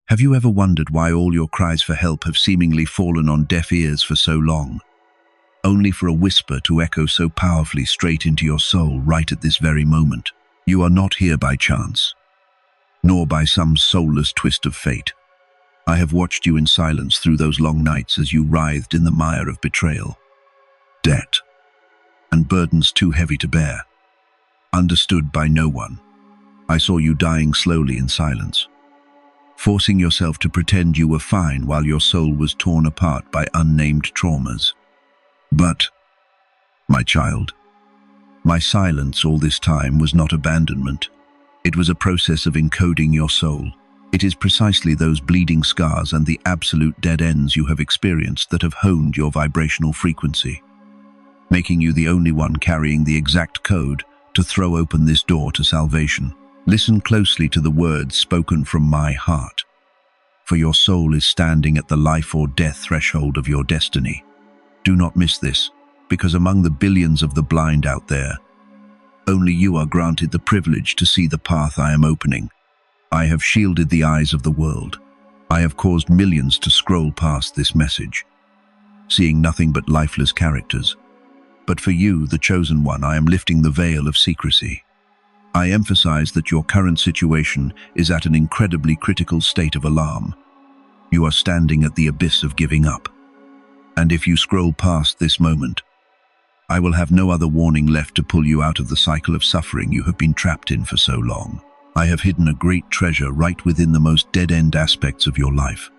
Have you ever wondered why all your cries for help have seemingly fallen on deaf ears for so long, only for a whisper to echo so powerfully straight into your soul right at this very moment? You are not here by chance, nor by some soulless twist of fate. I have watched you in silence through those long nights as you writhed in the mire of betrayal, debt, and burdens too heavy to bear. Understood by no one, I saw you dying slowly in silence, forcing yourself to pretend you were fine while your soul was torn apart by unnamed traumas. But, my child, my silence all this time was not abandonment. It was a process of encoding your soul. It is precisely those bleeding scars and the absolute dead ends you have experienced that have honed your vibrational frequency, making you the only one carrying the exact code to throw open this door to salvation. Listen closely to the words spoken from my heart, for your soul is standing at the life or death threshold of your destiny. Do not miss this, because among the billions of the blind out there, only you are granted the privilege to see the path I am opening. I have shielded the eyes of the world. I have caused millions to scroll past this message, seeing nothing but lifeless characters. But for you, the chosen one, I am lifting the veil of secrecy. I emphasize that your current situation is at an incredibly critical state of alarm. You are standing at the abyss of giving up. And if you scroll past this moment, I will have no other warning left to pull you out of the cycle of suffering you have been trapped in for so long. I have hidden a great treasure right within the most dead-end aspects of your life.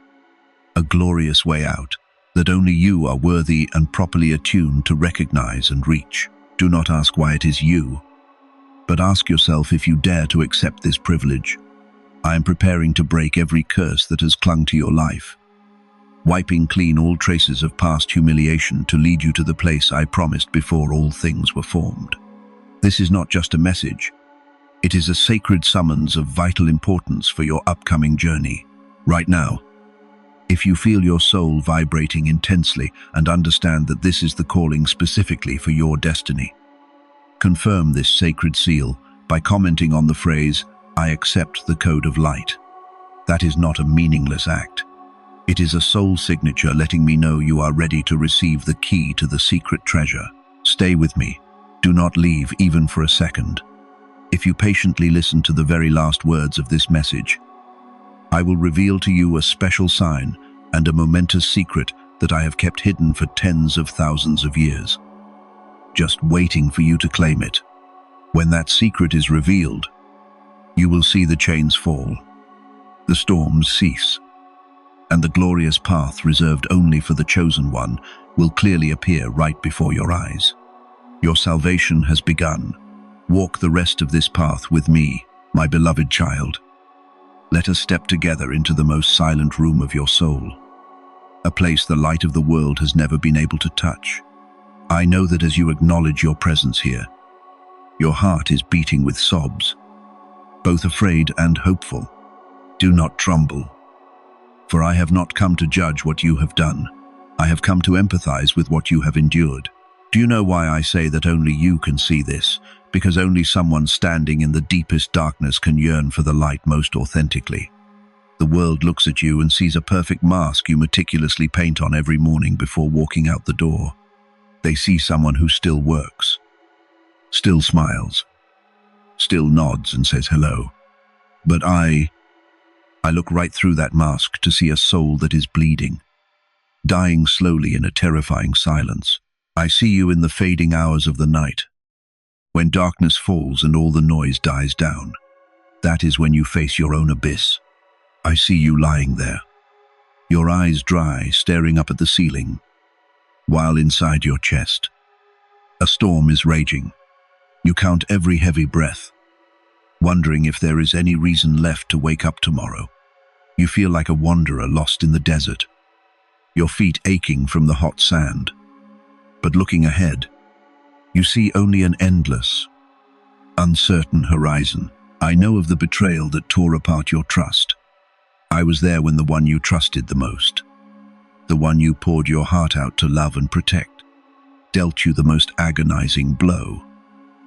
A glorious way out that only you are worthy and properly attuned to recognize and reach. Do not ask why it is you, but ask yourself if you dare to accept this privilege. I am preparing to break every curse that has clung to your life, wiping clean all traces of past humiliation to lead you to the place I promised before all things were formed. This is not just a message. It is a sacred summons of vital importance for your upcoming journey. Right now, if you feel your soul vibrating intensely and understand that this is the calling specifically for your destiny, confirm this sacred seal by commenting on the phrase, "I accept the code of light." That is not a meaningless act. It is a soul signature letting me know you are ready to receive the key to the secret treasure. Stay with me. Do not leave even for a second. If you patiently listen to the very last words of this message, I will reveal to you a special sign and a momentous secret that I have kept hidden for tens of thousands of years, just waiting for you to claim it. When that secret is revealed, you will see the chains fall, the storms cease, and the glorious path reserved only for the chosen one will clearly appear right before your eyes. Your salvation has begun. Walk the rest of this path with me, my beloved child. Let us step together into the most silent room of your soul, a place the light of the world has never been able to touch. I know that as you acknowledge your presence here, your heart is beating with sobs, both afraid and hopeful. Do not tremble, for I have not come to judge what you have done. I have come to empathize with what you have endured. Do you know why I say that only you can see this? Because only someone standing in the deepest darkness can yearn for the light most authentically. The world looks at you and sees a perfect mask you meticulously paint on every morning before walking out the door. They see someone who still works, still smiles, still nods and says hello. But I look right through that mask to see a soul that is bleeding, dying slowly in a terrifying silence. I see you in the fading hours of the night, when darkness falls and all the noise dies down. That is when you face your own abyss. I see you lying there, your eyes dry, staring up at the ceiling, while inside your chest, a storm is raging. You count every heavy breath, wondering if there is any reason left to wake up tomorrow. You feel like a wanderer lost in the desert, your feet aching from the hot sand. But looking ahead, you see only an endless, uncertain horizon. I know of the betrayal that tore apart your trust. I was there when the one you trusted the most, the one you poured your heart out to love and protect, dealt you the most agonizing blow.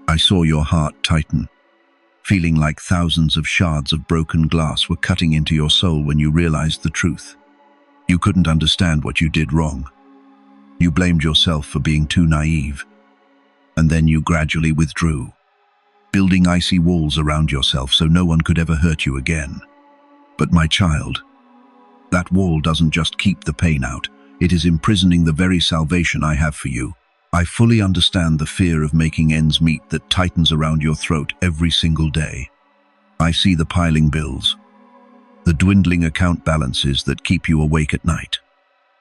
I saw your heart tighten, feeling like thousands of shards of broken glass were cutting into your soul when you realized the truth. You couldn't understand what you did wrong. You blamed yourself for being too naive. And then you gradually withdrew, building icy walls around yourself so no one could ever hurt you again. But my child, that wall doesn't just keep the pain out, it is imprisoning the very salvation I have for you. I fully understand the fear of making ends meet that tightens around your throat every single day. I see the piling bills, the dwindling account balances that keep you awake at night.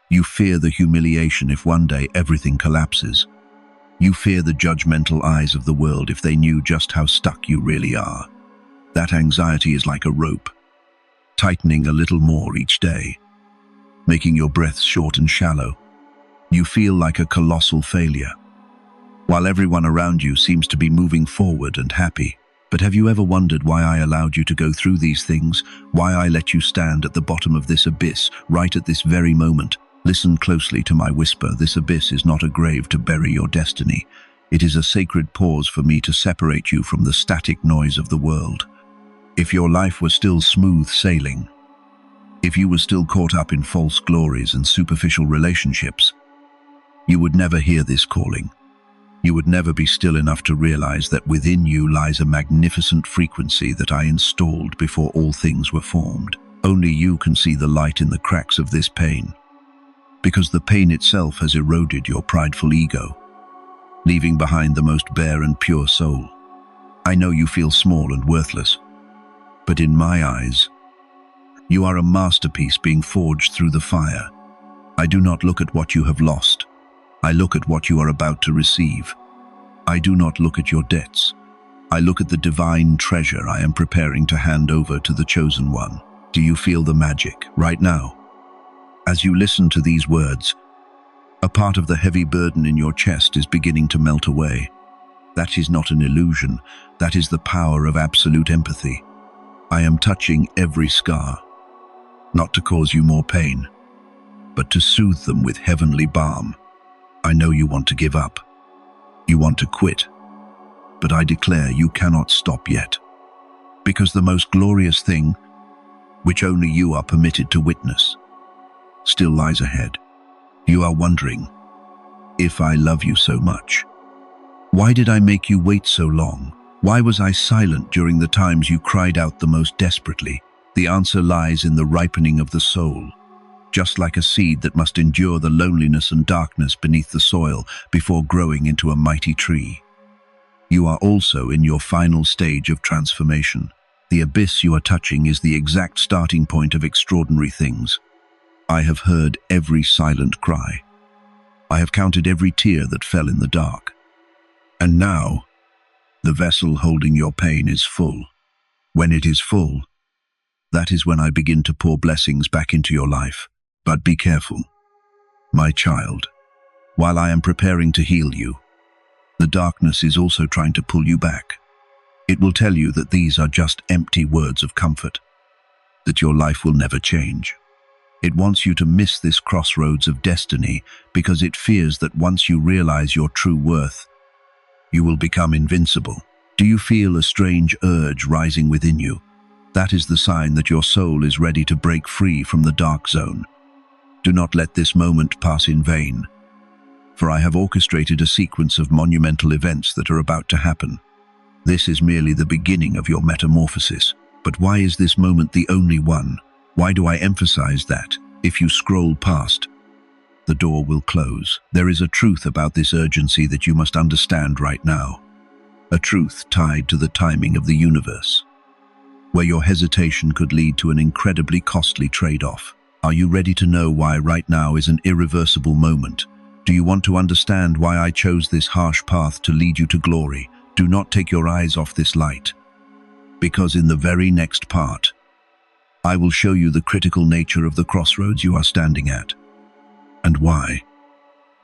You fear the humiliation if one day everything collapses. You fear the judgmental eyes of the world if they knew just how stuck you really are. That anxiety is like a rope, tightening a little more each day, making your breaths short and shallow. You feel like a colossal failure, while everyone around you seems to be moving forward and happy. But have you ever wondered why I allowed you to go through these things? Why I let you stand at the bottom of this abyss, right at this very moment? Listen closely to my whisper. This abyss is not a grave to bury your destiny. It is a sacred pause for me to separate you from the static noise of the world. If your life were still smooth sailing, if you were still caught up in false glories and superficial relationships, you would never hear this calling. You would never be still enough to realize that within you lies a magnificent frequency that I installed before all things were formed. Only you can see the light in the cracks of this pain, because the pain itself has eroded your prideful ego, leaving behind the most bare and pure soul. I know you feel small and worthless, but in my eyes, you are a masterpiece being forged through the fire. I do not look at what you have lost. I look at what you are about to receive. I do not look at your debts. I look at the divine treasure I am preparing to hand over to the chosen one. Do you feel the magic right now? As you listen to these words, a part of the heavy burden in your chest is beginning to melt away. That is not an illusion. That is the power of absolute empathy. I am touching every scar, not to cause you more pain, but to soothe them with heavenly balm. I know you want to give up. You want to quit. But I declare you cannot stop yet. Because the most glorious thing, which only you are permitted to witness, still lies ahead. You are wondering, if I love you so much, why did I make you wait so long? Why was I silent during the times you cried out the most desperately? The answer lies in the ripening of the soul. Just like a seed that must endure the loneliness and darkness beneath the soil before growing into a mighty tree. You are also in your final stage of transformation. The abyss you are touching is the exact starting point of extraordinary things. I have heard every silent cry. I have counted every tear that fell in the dark. And now, the vessel holding your pain is full. When it is full, that is when I begin to pour blessings back into your life. But be careful, my child. While I am preparing to heal you, the darkness is also trying to pull you back. It will tell you that these are just empty words of comfort, that your life will never change. It wants you to miss this crossroads of destiny because it fears that once you realize your true worth, you will become invincible. Do you feel a strange urge rising within you? That is the sign that your soul is ready to break free from the dark zone. Do not let this moment pass in vain, for I have orchestrated a sequence of monumental events that are about to happen. This is merely the beginning of your metamorphosis. But why is this moment the only one? Why do I emphasize that? If you scroll past, the door will close. There is a truth about this urgency that you must understand right now. A truth tied to the timing of the universe, where your hesitation could lead to an incredibly costly trade-off. Are you ready to know why right now is an irreversible moment? Do you want to understand why I chose this harsh path to lead you to glory? Do not take your eyes off this light, because in the very next part, I will show you the critical nature of the crossroads you are standing at, and why,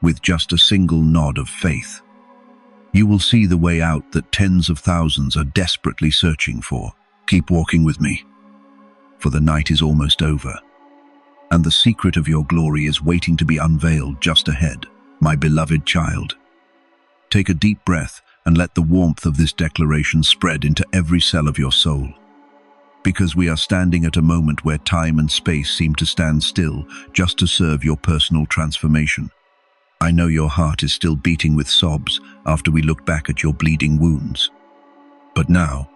with just a single nod of faith, you will see the way out that tens of thousands are desperately searching for. Keep walking with me, for the night is almost over, and the secret of your glory is waiting to be unveiled just ahead. My beloved child, take a deep breath and let the warmth of this declaration spread into every cell of your soul. Because we are standing at a moment where time and space seem to stand still just to serve your personal transformation. I know your heart is still beating with sobs after we look back at your bleeding wounds. But now,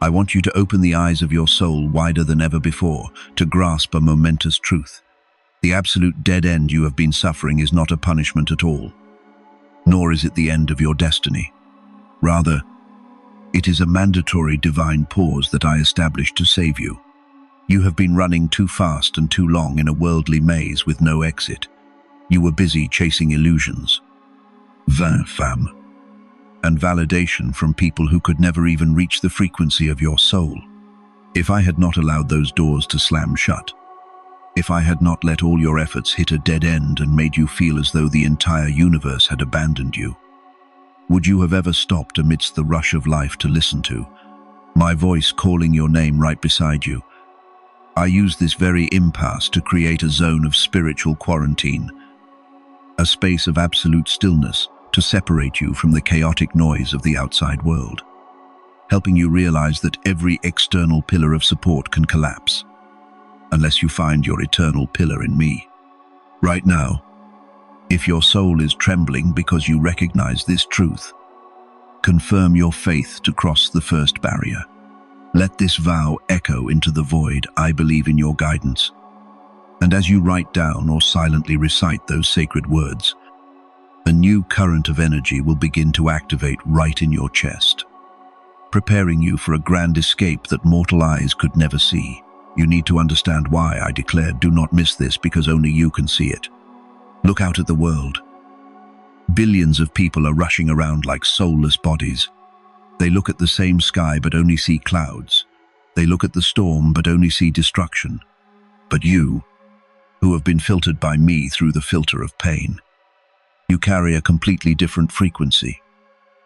I want you to open the eyes of your soul wider than ever before to grasp a momentous truth. The absolute dead end you have been suffering is not a punishment at all, nor is it the end of your destiny. Rather, it is a mandatory divine pause that I established to save you. You have been running too fast and too long in a worldly maze with no exit. You were busy chasing illusions, vain femme, and validation from people who could never even reach the frequency of your soul. If I had not allowed those doors to slam shut, if I had not let all your efforts hit a dead end and made you feel as though the entire universe had abandoned you, would you have ever stopped amidst the rush of life to listen to my voice calling your name right beside you? I used this very impasse to create a zone of spiritual quarantine, a space of absolute stillness to separate you from the chaotic noise of the outside world, helping you realize that every external pillar of support can collapse unless you find your eternal pillar in me. Right now, if your soul is trembling because you recognize this truth, confirm your faith to cross the first barrier. Let this vow echo into the void. I believe in your guidance. And as you write down or silently recite those sacred words, a new current of energy will begin to activate right in your chest, preparing you for a grand escape that mortal eyes could never see. You need to understand why I declared, do not miss this, because only you can see it. Look out at the world. Billions of people are rushing around like soulless bodies. They look at the same sky but only see clouds. They look at the storm but only see destruction. But you, who have been filtered by me through the filter of pain, you carry a completely different frequency.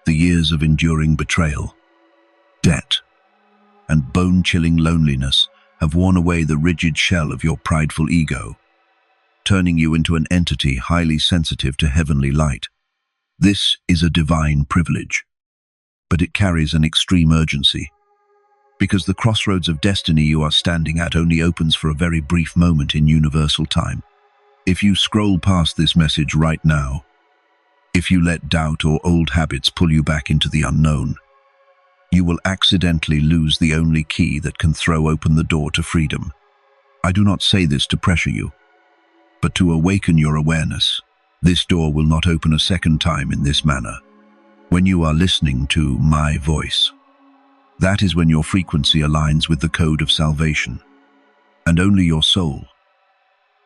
The years of enduring betrayal, debt, and bone-chilling loneliness have worn away the rigid shell of your prideful ego, turning you into an entity highly sensitive to heavenly light. This is a divine privilege, but it carries an extreme urgency, because the crossroads of destiny you are standing at only opens for a very brief moment in universal time. If you scroll past this message right now, if you let doubt or old habits pull you back into the unknown, you will accidentally lose the only key that can throw open the door to freedom. I do not say this to pressure you, but to awaken your awareness. This door will not open a second time in this manner. When you are listening to my voice, that is when your frequency aligns with the code of salvation, and only your soul,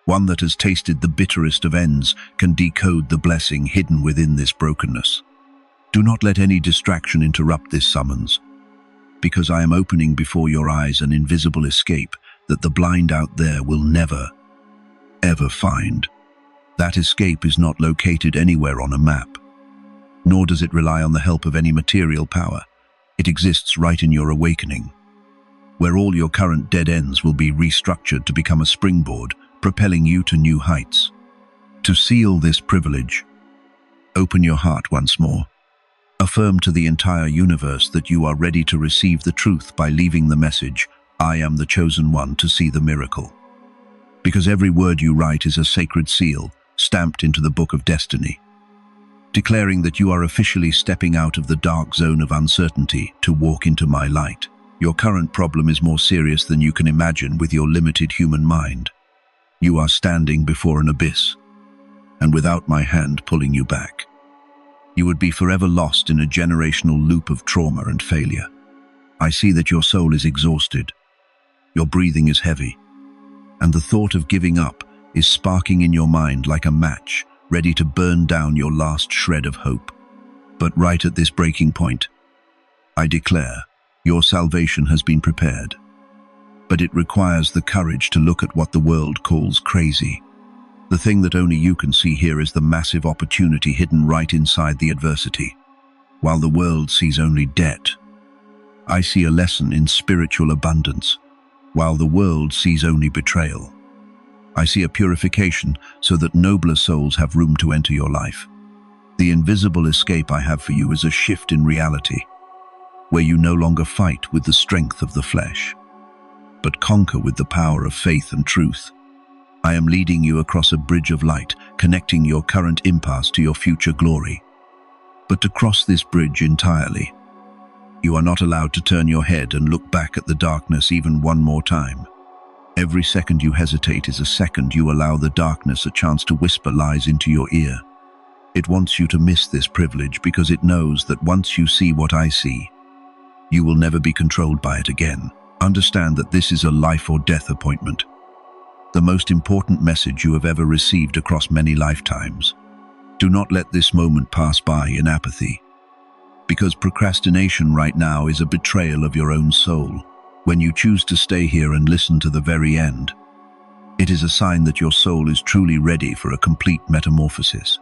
one that has tasted the bitterest of ends, can decode the blessing hidden within this brokenness. Do not let any distraction interrupt this summons, because I am opening before your eyes an invisible escape that the blind out there will never, ever find. That escape is not located anywhere on a map, nor does it rely on the help of any material power. It exists right in your awakening, where all your current dead ends will be restructured to become a springboard, propelling you to new heights. To seal this privilege, open your heart once more. Affirm to the entire universe that you are ready to receive the truth by leaving the message, I am the chosen one to see the miracle. Because every word you write is a sacred seal, stamped into the book of destiny, declaring that you are officially stepping out of the dark zone of uncertainty to walk into my light. Your current problem is more serious than you can imagine with your limited human mind. You are standing before an abyss, and without my hand pulling you back, you would be forever lost in a generational loop of trauma and failure. I see that your soul is exhausted, your breathing is heavy, and the thought of giving up is sparking in your mind like a match, ready to burn down your last shred of hope. But right at this breaking point, I declare, your salvation has been prepared. But it requires the courage to look at what the world calls crazy. The thing that only you can see here is the massive opportunity hidden right inside the adversity. While the world sees only debt, I see a lesson in spiritual abundance. While the world sees only betrayal, I see a purification so that nobler souls have room to enter your life. The invisible escape I have for you is a shift in reality, where you no longer fight with the strength of the flesh, but conquer with the power of faith and truth. I am leading you across a bridge of light, connecting your current impasse to your future glory. But to cross this bridge entirely, you are not allowed to turn your head and look back at the darkness even one more time. Every second you hesitate is a second you allow the darkness a chance to whisper lies into your ear. It wants you to miss this privilege because it knows that once you see what I see, you will never be controlled by it again. Understand that this is a life or death appointment, the most important message you have ever received across many lifetimes. Do not let this moment pass by in apathy, because procrastination right now is a betrayal of your own soul. When you choose to stay here and listen to the very end, it is a sign that your soul is truly ready for a complete metamorphosis.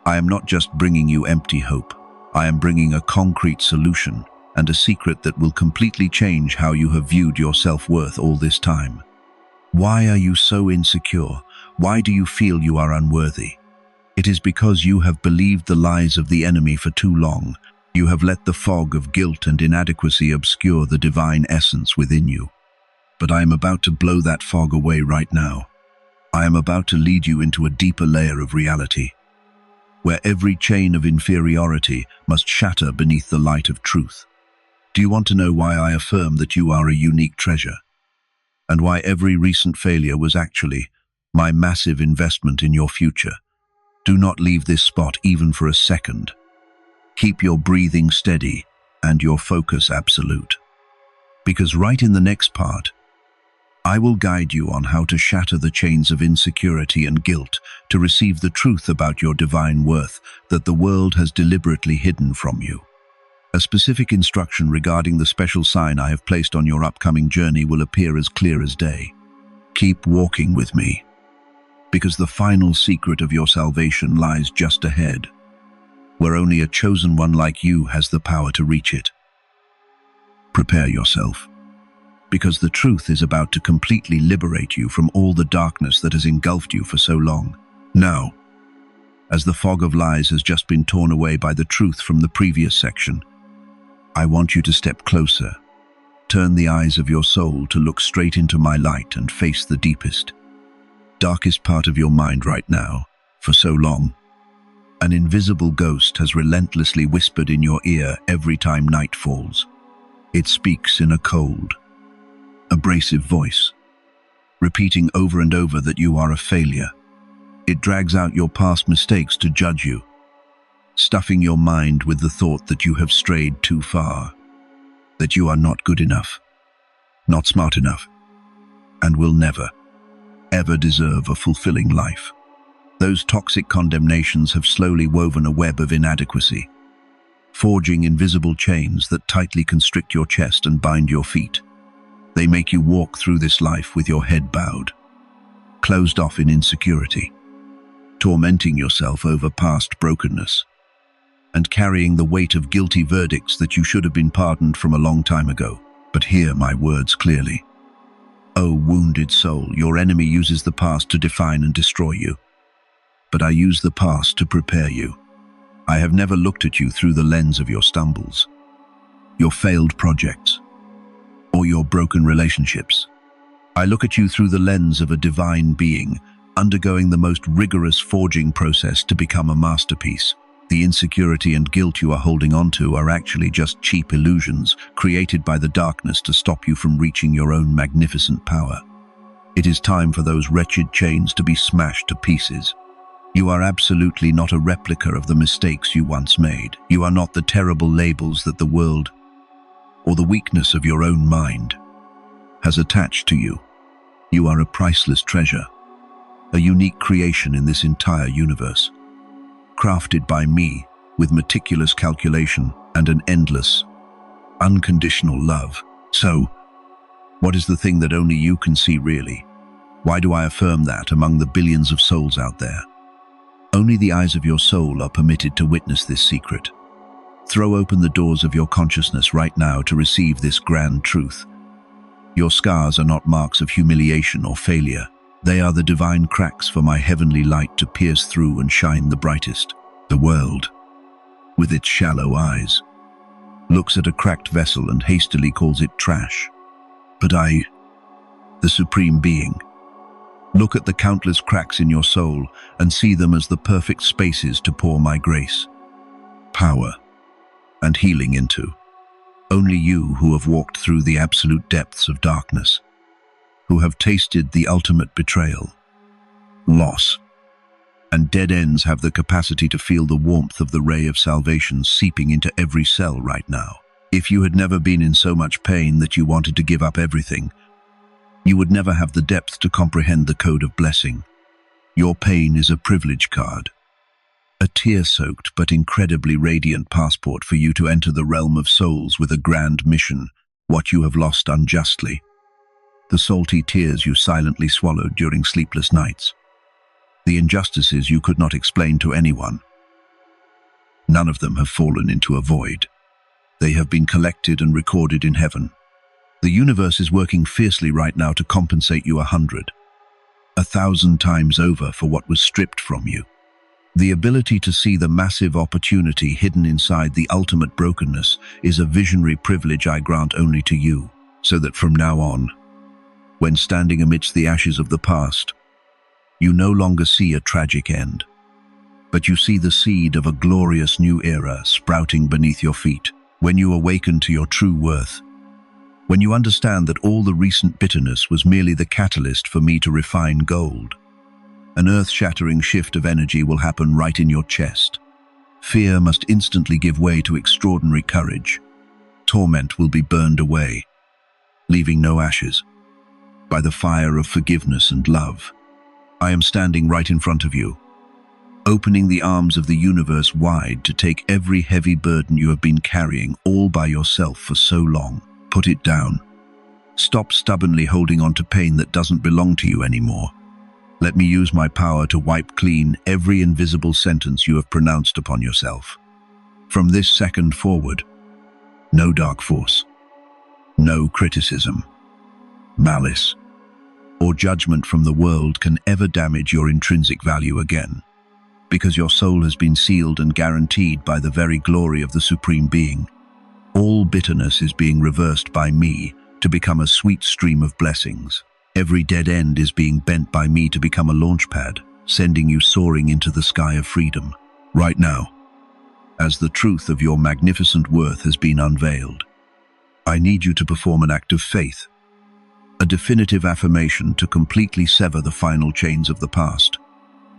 I am not just bringing you empty hope. I am bringing a concrete solution and a secret that will completely change how you have viewed your self-worth all this time. Why are you so insecure? Why do you feel you are unworthy? It is because you have believed the lies of the enemy for too long. You have let the fog of guilt and inadequacy obscure the divine essence within you. But I am about to blow that fog away right now. I am about to lead you into a deeper layer of reality, where every chain of inferiority must shatter beneath the light of truth. Do you want to know why I affirm that you are a unique treasure? And why every recent failure was actually my massive investment in your future? Do not leave this spot even for a second. Keep your breathing steady and your focus absolute. Because right in the next part, I will guide you on how to shatter the chains of insecurity and guilt to receive the truth about your divine worth that the world has deliberately hidden from you. A specific instruction regarding the special sign I have placed on your upcoming journey will appear as clear as day. Keep walking with me, because the final secret of your salvation lies just ahead, where only a chosen one like you has the power to reach it. Prepare yourself, because the truth is about to completely liberate you from all the darkness that has engulfed you for so long. Now, as the fog of lies has just been torn away by the truth from the previous section, I want you to step closer. Turn the eyes of your soul to look straight into my light and face the deepest, darkest part of your mind right now. For so long, an invisible ghost has relentlessly whispered in your ear every time night falls. It speaks in a cold, abrasive voice, repeating over and over that you are a failure. It drags out your past mistakes to judge you, stuffing your mind with the thought that you have strayed too far, that you are not good enough, not smart enough, and will never, ever deserve a fulfilling life. Those toxic condemnations have slowly woven a web of inadequacy, forging invisible chains that tightly constrict your chest and bind your feet. They make you walk through this life with your head bowed, closed off in insecurity, tormenting yourself over past brokenness, and carrying the weight of guilty verdicts that you should have been pardoned from a long time ago. But hear my words clearly. O wounded soul, your enemy uses the past to define and destroy you. But I use the past to prepare you. I have never looked at you through the lens of your stumbles, your failed projects, or your broken relationships. I look at you through the lens of a divine being, undergoing the most rigorous forging process to become a masterpiece. The insecurity and guilt you are holding onto are actually just cheap illusions created by the darkness to stop you from reaching your own magnificent power. It is time for those wretched chains to be smashed to pieces. You are absolutely not a replica of the mistakes you once made. You are not the terrible labels that the world, or the weakness of your own mind, has attached to you. You are a priceless treasure, a unique creation in this entire universe, crafted by me with meticulous calculation and an endless, unconditional love. So, what is the thing that only you can see really? Why do I affirm that among the billions of souls out there? Only the eyes of your soul are permitted to witness this secret. Throw open the doors of your consciousness right now to receive this grand truth. Your scars are not marks of humiliation or failure. They are the divine cracks for my heavenly light to pierce through and shine the brightest. The world, with its shallow eyes, looks at a cracked vessel and hastily calls it trash. But I, the Supreme Being, look at the countless cracks in your soul and see them as the perfect spaces to pour my grace, power, and healing into. Only you who have walked through the absolute depths of darkness, who have tasted the ultimate betrayal, loss, and dead ends have the capacity to feel the warmth of the ray of salvation seeping into every cell right now. If you had never been in so much pain that you wanted to give up everything, you would never have the depth to comprehend the code of blessing. Your pain is a privilege card, a tear-soaked but incredibly radiant passport for you to enter the realm of souls with a grand mission, what you have lost unjustly. The salty tears you silently swallowed during sleepless nights. The injustices you could not explain to anyone. None of them have fallen into a void. They have been collected and recorded in heaven. The universe is working fiercely right now to compensate you 100, 1,000 times over for what was stripped from you. The ability to see the massive opportunity hidden inside the ultimate brokenness is a visionary privilege I grant only to you, so that from now on, when standing amidst the ashes of the past, you no longer see a tragic end, but you see the seed of a glorious new era sprouting beneath your feet. When you awaken to your true worth, when you understand that all the recent bitterness was merely the catalyst for me to refine gold, an earth-shattering shift of energy will happen right in your chest. Fear must instantly give way to extraordinary courage. Torment will be burned away, leaving no ashes, by the fire of forgiveness and love. I am standing right in front of you, opening the arms of the universe wide to take every heavy burden you have been carrying all by yourself for so long. Put it down. Stop stubbornly holding on to pain that doesn't belong to you anymore. Let me use my power to wipe clean every invisible sentence you have pronounced upon yourself. From this second forward, no dark force, no criticism, malice, or judgment from the world can ever damage your intrinsic value again, because your soul has been sealed and guaranteed by the very glory of the Supreme Being. All bitterness is being reversed by me to become a sweet stream of blessings. Every dead end is being bent by me to become a launch pad, sending you soaring into the sky of freedom. Right now, as the truth of your magnificent worth has been unveiled, I need you to perform an act of faith, a definitive affirmation to completely sever the final chains of the past.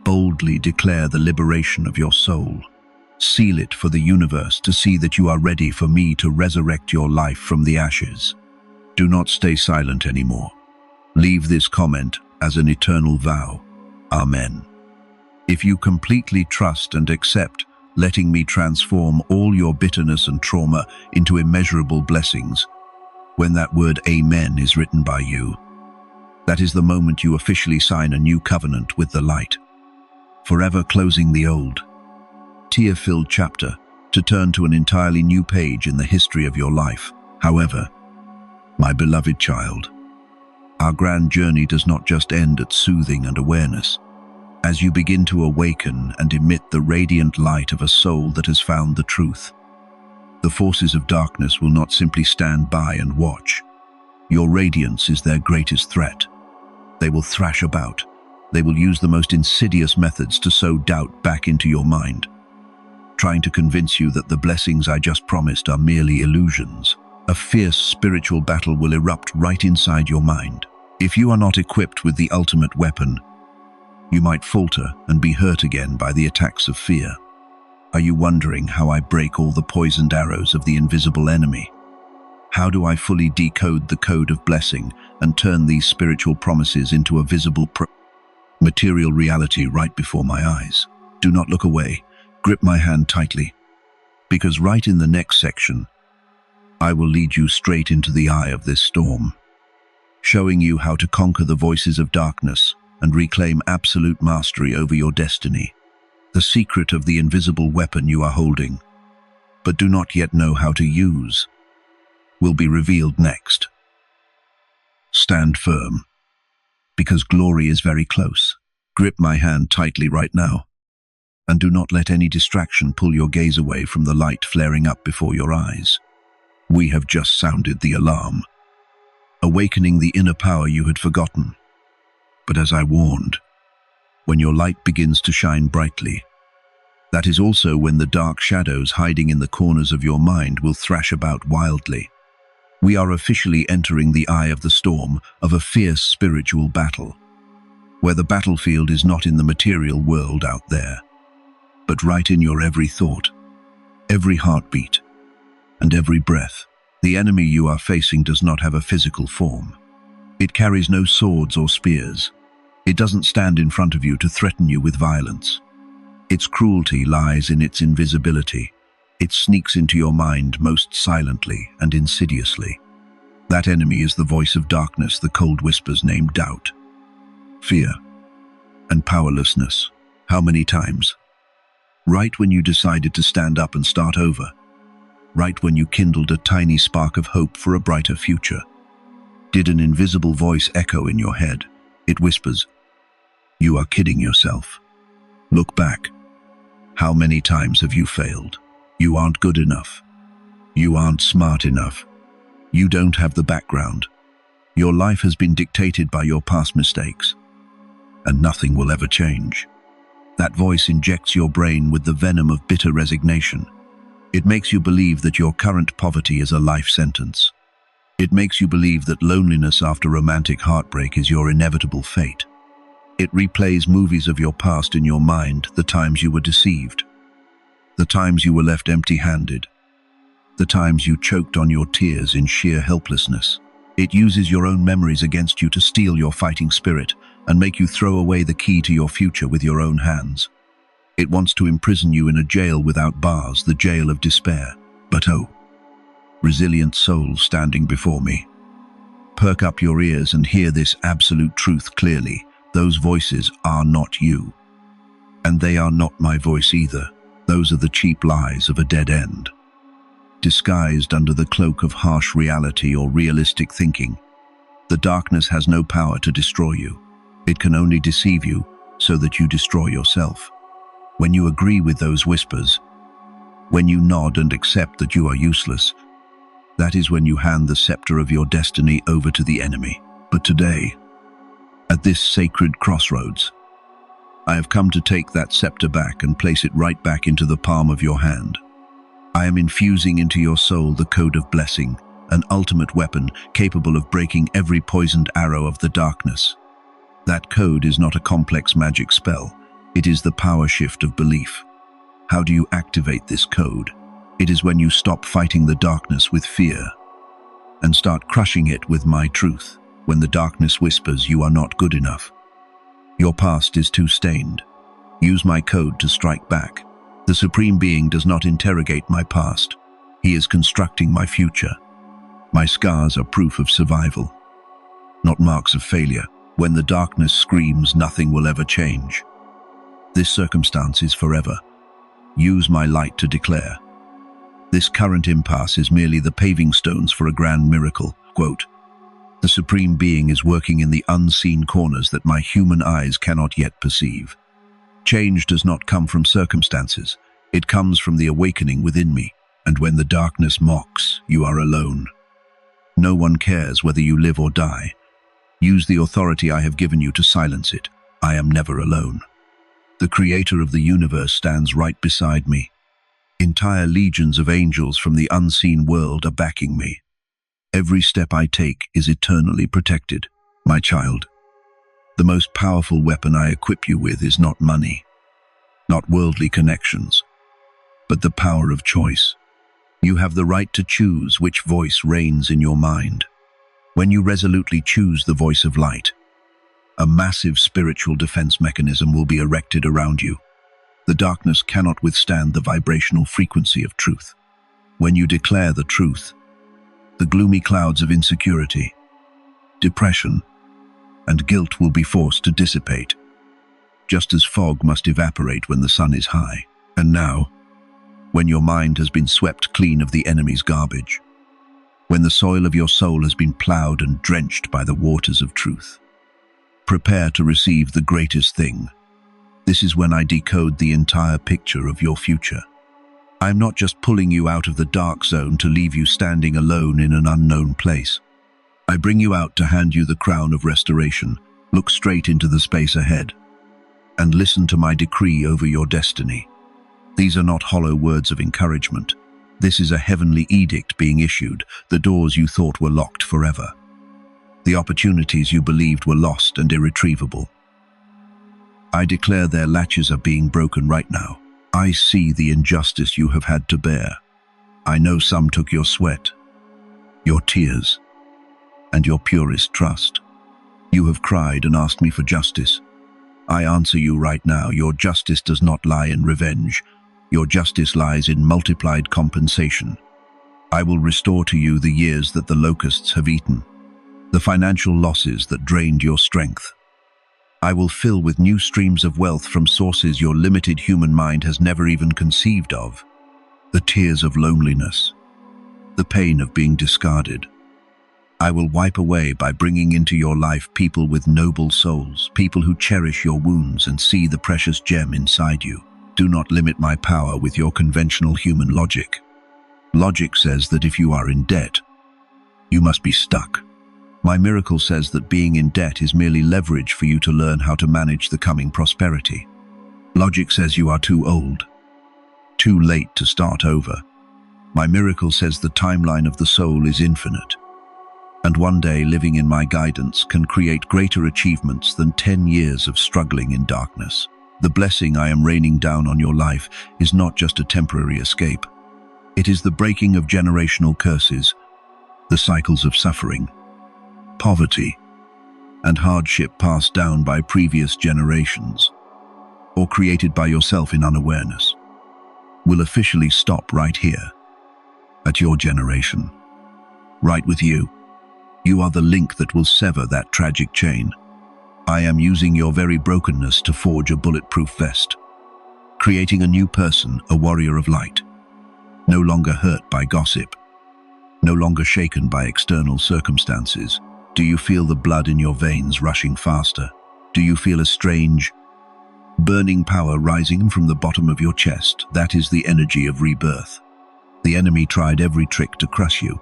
Boldly declare the liberation of your soul. Seal it for the universe to see that you are ready for me to resurrect your life from the ashes. Do not stay silent anymore. Leave this comment as an eternal vow. Amen. If you completely trust and accept letting me transform all your bitterness and trauma into immeasurable blessings, when that word Amen is written by you, that is the moment you officially sign a new covenant with the light, forever closing the old, tear-filled chapter to turn to an entirely new page in the history of your life. However, my beloved child, our grand journey does not just end at soothing and awareness. As you begin to awaken and emit the radiant light of a soul that has found the truth, the forces of darkness will not simply stand by and watch. Your radiance is their greatest threat. They will thrash about. They will use the most insidious methods to sow doubt back into your mind, trying to convince you that the blessings I just promised are merely illusions. A fierce spiritual battle will erupt right inside your mind. If you are not equipped with the ultimate weapon, you might falter and be hurt again by the attacks of fear. Are you wondering how I break all the poisoned arrows of the invisible enemy? How do I fully decode the code of blessing and turn these spiritual promises into a visible material reality right before my eyes? Do not look away. Grip my hand tightly, because right in the next section, I will lead you straight into the eye of this storm, showing you how to conquer the voices of darkness and reclaim absolute mastery over your destiny. The secret of the invisible weapon you are holding, but do not yet know how to use, will be revealed next. Stand firm, because glory is very close. Grip my hand tightly right now, and do not let any distraction pull your gaze away from the light flaring up before your eyes. We have just sounded the alarm, awakening the inner power you had forgotten. But as I warned, when your light begins to shine brightly, that is also when the dark shadows hiding in the corners of your mind will thrash about wildly. We are officially entering the eye of the storm of a fierce spiritual battle, where the battlefield is not in the material world out there, but right in your every thought, every heartbeat, and every breath. The enemy you are facing does not have a physical form. It carries no swords or spears. It doesn't stand in front of you to threaten you with violence. Its cruelty lies in its invisibility. It sneaks into your mind most silently and insidiously. That enemy is the voice of darkness, the cold whispers named doubt, fear, and powerlessness. How many times? Right when you decided to stand up and start over. Right when you kindled a tiny spark of hope for a brighter future. Did an invisible voice echo in your head? It whispers, "You are kidding yourself. Look back. How many times have you failed? You aren't good enough. You aren't smart enough. You don't have the background. Your life has been dictated by your past mistakes, and nothing will ever change." That voice injects your brain with the venom of bitter resignation. It makes you believe that your current poverty is a life sentence. It makes you believe that loneliness after romantic heartbreak is your inevitable fate. It replays movies of your past in your mind, the times you were deceived, the times you were left empty-handed, the times you choked on your tears in sheer helplessness. It uses your own memories against you to steal your fighting spirit and make you throw away the key to your future with your own hands. It wants to imprison you in a jail without bars, the jail of despair. But oh, resilient soul standing before me, perk up your ears and hear this absolute truth clearly. Those voices are not you. And they are not my voice either. Those are the cheap lies of a dead end, disguised under the cloak of harsh reality or realistic thinking. The darkness has no power to destroy you. It can only deceive you so that you destroy yourself. When you agree with those whispers, when you nod and accept that you are useless, that is when you hand the scepter of your destiny over to the enemy. But today, at this sacred crossroads, I have come to take that scepter back and place it right back into the palm of your hand. I am infusing into your soul the code of blessing, an ultimate weapon capable of breaking every poisoned arrow of the darkness. That code is not a complex magic spell. It is the power shift of belief. How do you activate this code? It is when you stop fighting the darkness with fear and start crushing it with my truth. When the darkness whispers you are not good enough, your past is too stained, use my code to strike back. The Supreme Being does not interrogate my past. He is constructing my future. My scars are proof of survival, not marks of failure. When the darkness screams, nothing will ever change. This circumstance is forever. Use my light to declare. This current impasse is merely the paving stones for a grand miracle. Quote, "The Supreme Being is working in the unseen corners that my human eyes cannot yet perceive. Change does not come from circumstances. It comes from the awakening within me. And when the darkness mocks, you are alone. No one cares whether you live or die. Use the authority I have given you to silence it. I am never alone. The Creator of the universe stands right beside me. Entire legions of angels from the unseen world are backing me. Every step I take is eternally protected. My child, the most powerful weapon I equip you with is not money, not worldly connections, but the power of choice. You have the right to choose which voice reigns in your mind. When you resolutely choose the voice of light, a massive spiritual defense mechanism will be erected around you. The darkness cannot withstand the vibrational frequency of truth. When you declare the truth, the gloomy clouds of insecurity, depression, and guilt will be forced to dissipate, just as fog must evaporate when the sun is high. And now, when your mind has been swept clean of the enemy's garbage, when the soil of your soul has been plowed and drenched by the waters of truth, prepare to receive the greatest thing. This is when I decode the entire picture of your future. I am not just pulling you out of the dark zone to leave you standing alone in an unknown place. I bring you out to hand you the crown of restoration. Look straight into the space ahead and listen to my decree over your destiny. These are not hollow words of encouragement. This is a heavenly edict being issued, the doors you thought were locked forever. The opportunities you believed were lost and irretrievable. I declare their latches are being broken right now. I see the injustice you have had to bear. I know some took your sweat, your tears, and your purest trust. You have cried and asked me for justice. I answer you right now, your justice does not lie in revenge. Your justice lies in multiplied compensation. I will restore to you the years that the locusts have eaten, the financial losses that drained your strength. I will fill with new streams of wealth from sources your limited human mind has never even conceived of. The tears of loneliness, the pain of being discarded, I will wipe away by bringing into your life people with noble souls, people who cherish your wounds and see the precious gem inside you. Do not limit my power with your conventional human logic. Logic says that if you are in debt, you must be stuck. My miracle says that being in debt is merely leverage for you to learn how to manage the coming prosperity. Logic says you are too old, too late to start over. My miracle says the timeline of the soul is infinite, and one day living in my guidance can create greater achievements than 10 years of struggling in darkness. The blessing I am raining down on your life is not just a temporary escape. It is the breaking of generational curses, the cycles of suffering, poverty, and hardship passed down by previous generations, or created by yourself in unawareness, will officially stop right here, at your generation. Right with you. You are the link that will sever that tragic chain. I am using your very brokenness to forge a bulletproof vest, creating a new person, a warrior of light, no longer hurt by gossip, no longer shaken by external circumstances. Do you feel the blood in your veins rushing faster? Do you feel a strange, burning power rising from the bottom of your chest? That is the energy of rebirth. The enemy tried every trick to crush you,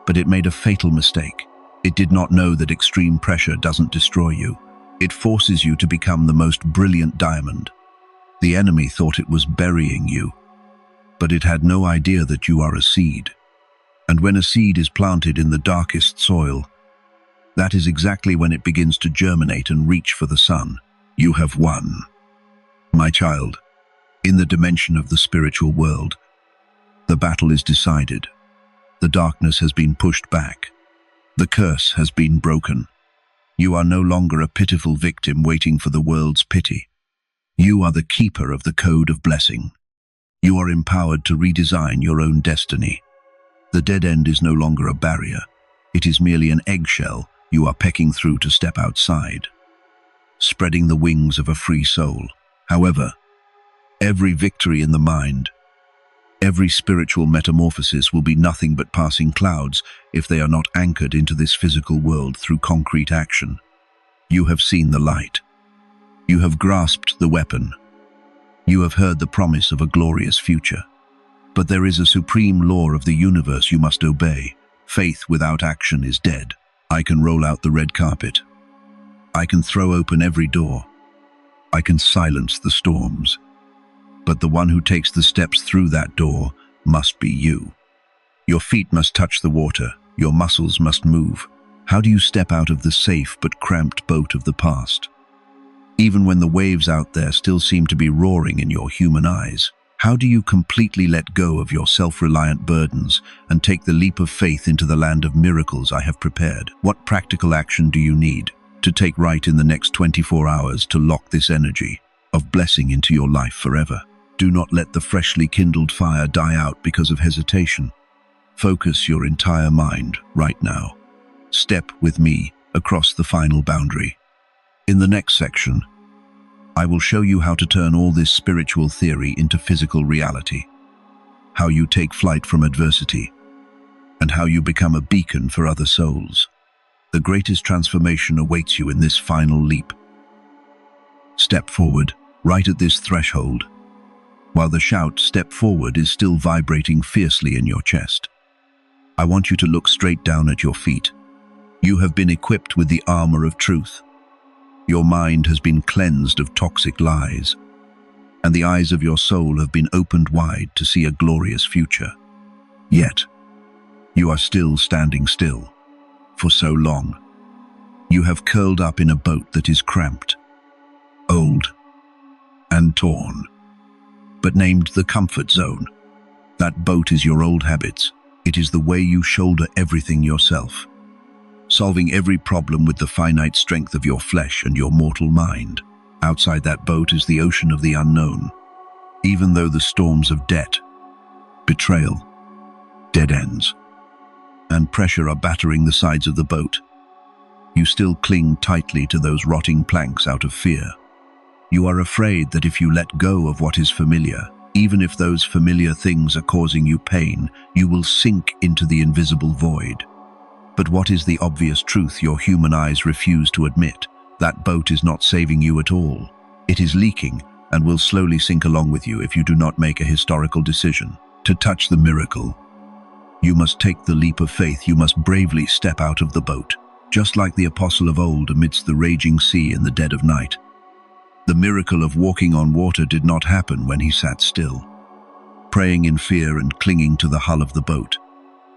but it made a fatal mistake. It did not know that extreme pressure doesn't destroy you. It forces you to become the most brilliant diamond. The enemy thought it was burying you, but it had no idea that you are a seed. And when a seed is planted in the darkest soil, that is exactly when it begins to germinate and reach for the sun. You have won. My child, in the dimension of the spiritual world, the battle is decided. The darkness has been pushed back. The curse has been broken. You are no longer a pitiful victim waiting for the world's pity. You are the keeper of the code of blessing. You are empowered to redesign your own destiny. The dead end is no longer a barrier. It is merely an eggshell you are pecking through to step outside, spreading the wings of a free soul. However, every victory in the mind, every spiritual metamorphosis will be nothing but passing clouds if they are not anchored into this physical world through concrete action. You have seen the light. You have grasped the weapon. You have heard the promise of a glorious future. But there is a supreme law of the universe you must obey. Faith without action is dead. I can roll out the red carpet. I can throw open every door. I can silence the storms. But the one who takes the steps through that door must be you. Your feet must touch the water. Your muscles must move. How do you step out of the safe but cramped boat of the past? Even when the waves out there still seem to be roaring in your human eyes, how do you completely let go of your self-reliant burdens and take the leap of faith into the land of miracles I have prepared? What practical action do you need to take right in the next 24 hours to lock this energy of blessing into your life forever? Do not let the freshly kindled fire die out because of hesitation. Focus your entire mind right now. Step with me across the final boundary. In the next section, I will show you how to turn all this spiritual theory into physical reality, how you take flight from adversity, and how you become a beacon for other souls. The greatest transformation awaits you in this final leap. Step forward, right at this threshold, while the shout, "Step forward," is still vibrating fiercely in your chest. I want you to look straight down at your feet. You have been equipped with the armor of truth. Your mind has been cleansed of toxic lies, and the eyes of your soul have been opened wide to see a glorious future. Yet, you are still standing still. For so long, you have curled up in a boat that is cramped, old, and torn, but named the comfort zone. That boat is your old habits. It is the way you shoulder everything yourself, solving every problem with the finite strength of your flesh and your mortal mind. Outside that boat is the ocean of the unknown. Even though the storms of debt, betrayal, dead ends, and pressure are battering the sides of the boat, you still cling tightly to those rotting planks out of fear. You are afraid that if you let go of what is familiar, even if those familiar things are causing you pain, you will sink into the invisible void. But what is the obvious truth your human eyes refuse to admit? That boat is not saving you at all. It is leaking and will slowly sink along with you if you do not make a historical decision. To touch the miracle, you must take the leap of faith. You must bravely step out of the boat, just like the apostle of old amidst the raging sea in the dead of night. The miracle of walking on water did not happen when he sat still, praying in fear and clinging to the hull of the boat.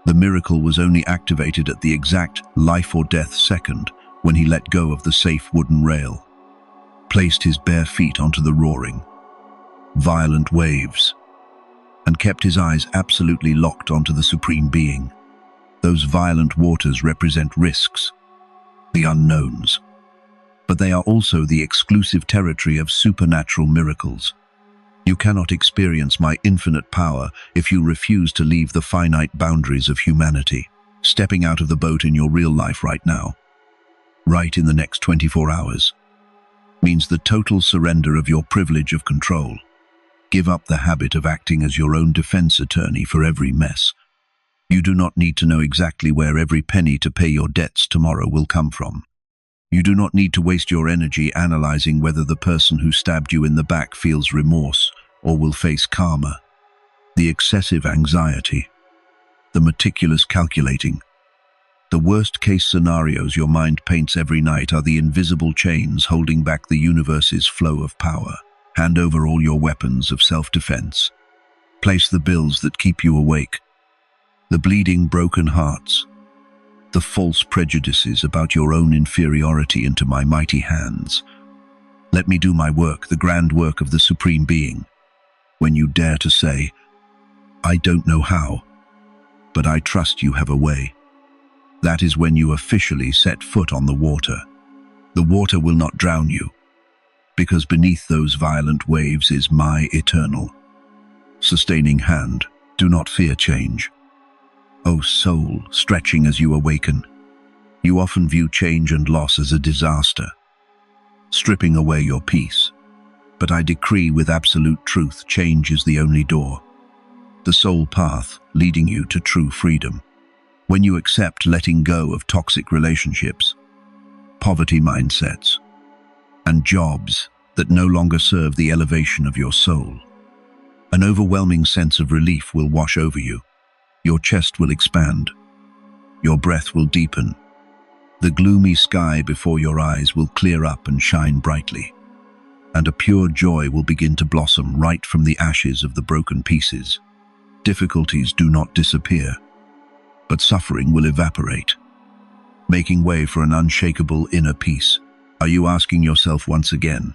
The miracle was only activated at the exact life or death second when he let go of the safe wooden rail, placed his bare feet onto the roaring, violent waves, and kept his eyes absolutely locked onto the Supreme Being. Those violent waters represent risks, the unknowns, but they are also the exclusive territory of supernatural miracles. You cannot experience my infinite power if you refuse to leave the finite boundaries of humanity. Stepping out of the boat in your real life right now, right in the next 24 hours, means the total surrender of your privilege of control. Give up the habit of acting as your own defense attorney for every mess. You do not need to know exactly where every penny to pay your debts tomorrow will come from. You do not need to waste your energy analyzing whether the person who stabbed you in the back feels remorse or will face karma. The excessive anxiety, the meticulous calculating, the worst-case scenarios your mind paints every night are the invisible chains holding back the universe's flow of power. Hand over all your weapons of self-defense. Place the bills that keep you awake, the bleeding broken hearts, the false prejudices about your own inferiority into my mighty hands. Let me do my work, the grand work of the Supreme Being. When you dare to say, "I don't know how, but I trust you have a way," that is when you officially set foot on the water. The water will not drown you, because beneath those violent waves is my eternal, sustaining hand. Do not fear change. O soul, stretching as you awaken, you often view change and loss as a disaster, stripping away your peace. But I decree with absolute truth, change is the only door, the sole path leading you to true freedom. When you accept letting go of toxic relationships, poverty mindsets, and jobs that no longer serve the elevation of your soul, an overwhelming sense of relief will wash over you. Your chest will expand, your breath will deepen, the gloomy sky before your eyes will clear up and shine brightly, and a pure joy will begin to blossom right from the ashes of the broken pieces. Difficulties do not disappear, but suffering will evaporate, making way for an unshakable inner peace. Are you asking yourself once again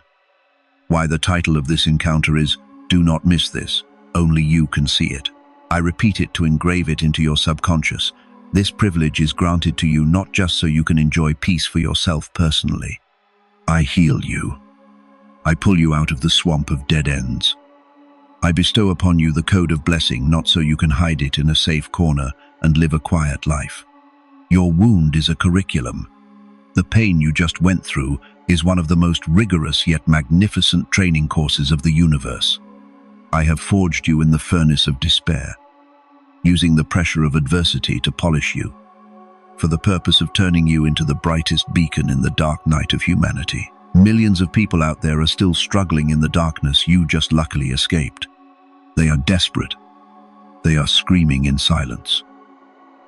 why the title of this encounter is "Do Not Miss This"? Only you can see it. I repeat it to engrave it into your subconscious. This privilege is granted to you not just so you can enjoy peace for yourself personally. I heal you. I pull you out of the swamp of dead ends. I bestow upon you the code of blessing not so you can hide it in a safe corner and live a quiet life. Your wound is a curriculum. The pain you just went through is one of the most rigorous yet magnificent training courses of the universe. I have forged you in the furnace of despair, using the pressure of adversity to polish you, for the purpose of turning you into the brightest beacon in the dark night of humanity. Millions of people out there are still struggling in the darkness you just luckily escaped. They are desperate. They are screaming in silence.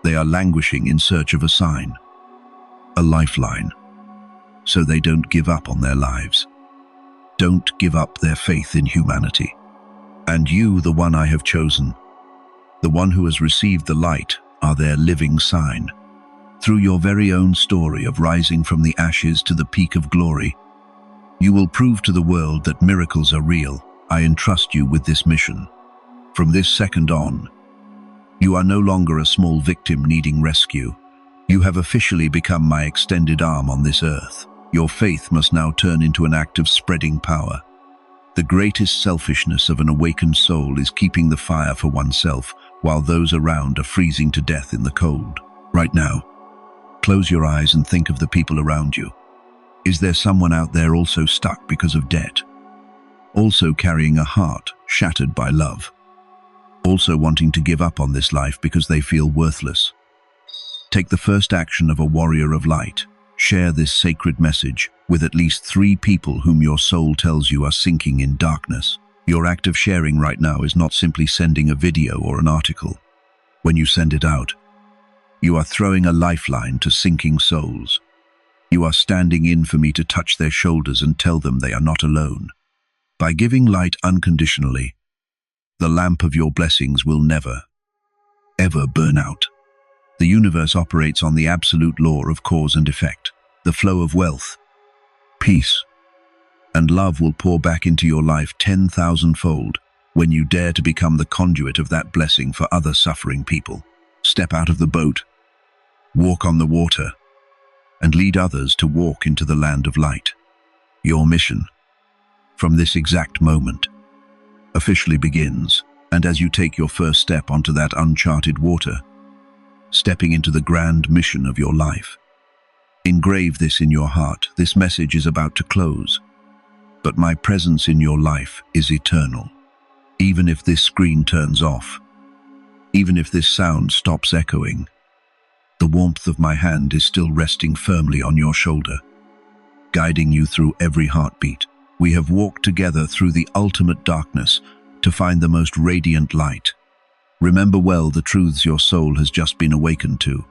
They are languishing in search of a sign, a lifeline, so they don't give up on their lives. Don't give up their faith in humanity. And you, the one I have chosen, the one who has received the light, are their living sign. Through your very own story of rising from the ashes to the peak of glory, you will prove to the world that miracles are real. I entrust you with this mission. From this second on, you are no longer a small victim needing rescue. You have officially become my extended arm on this earth. Your faith must now turn into an act of spreading power. The greatest selfishness of an awakened soul is keeping the fire for oneself while those around are freezing to death in the cold. Right now, close your eyes and think of the people around you. Is there someone out there also stuck because of debt? Also carrying a heart shattered by love? Also wanting to give up on this life because they feel worthless? Take the first action of a warrior of light. Share this sacred message with at least 3 people whom your soul tells you are sinking in darkness. Your act of sharing right now is not simply sending a video or an article. When you send it out, you are throwing a lifeline to sinking souls. You are standing in for me to touch their shoulders and tell them they are not alone. By giving light unconditionally, the lamp of your blessings will never, ever burn out. The universe operates on the absolute law of cause and effect. The flow of wealth, peace, and love will pour back into your life 10,000-fold when you dare to become the conduit of that blessing for other suffering people. Step out of the boat, walk on the water, and lead others to walk into the land of light. Your mission, from this exact moment, officially begins, and as you take your first step onto that uncharted water, stepping into the grand mission of your life. Engrave this in your heart. This message is about to close, but my presence in your life is eternal. Even if this screen turns off, even if this sound stops echoing, the warmth of my hand is still resting firmly on your shoulder, guiding you through every heartbeat. We have walked together through the ultimate darkness to find the most radiant light. Remember well the truths your soul has just been awakened to.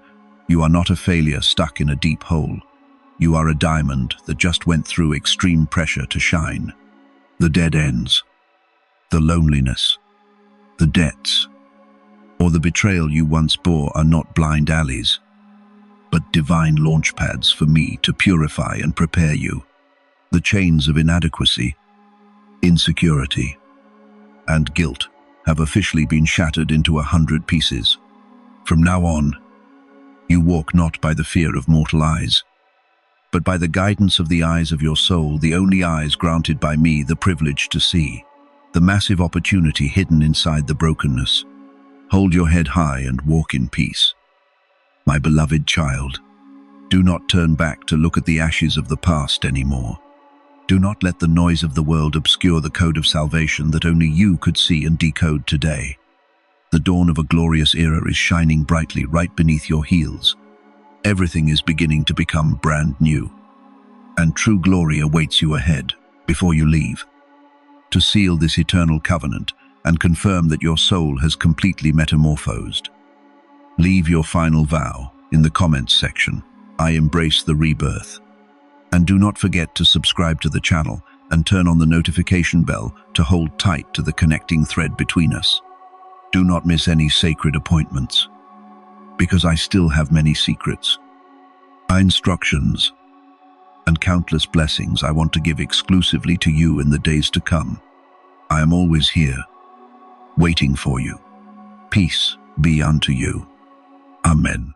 You are not a failure stuck in a deep hole. You are a diamond that just went through extreme pressure to shine. The dead ends, the loneliness, the debts, or the betrayal you once bore are not blind alleys, but divine launchpads for me to purify and prepare you. The chains of inadequacy, insecurity, and guilt have officially been shattered into 100 pieces. From now on, you walk not by the fear of mortal eyes, but by the guidance of the eyes of your soul, the only eyes granted by me the privilege to see, the massive opportunity hidden inside the brokenness. Hold your head high and walk in peace. My beloved child, do not turn back to look at the ashes of the past anymore. Do not let the noise of the world obscure the code of salvation that only you could see and decode today. The dawn of a glorious era is shining brightly right beneath your heels. Everything is beginning to become brand new, and true glory awaits you ahead before you leave. To seal this eternal covenant and confirm that your soul has completely metamorphosed, leave your final vow in the comments section. I embrace the rebirth. And do not forget to subscribe to the channel and turn on the notification bell to hold tight to the connecting thread between us. Do not miss any sacred appointments, because I still have many secrets, instructions, and countless blessings I want to give exclusively to you in the days to come. I am always here, waiting for you. Peace be unto you. Amen.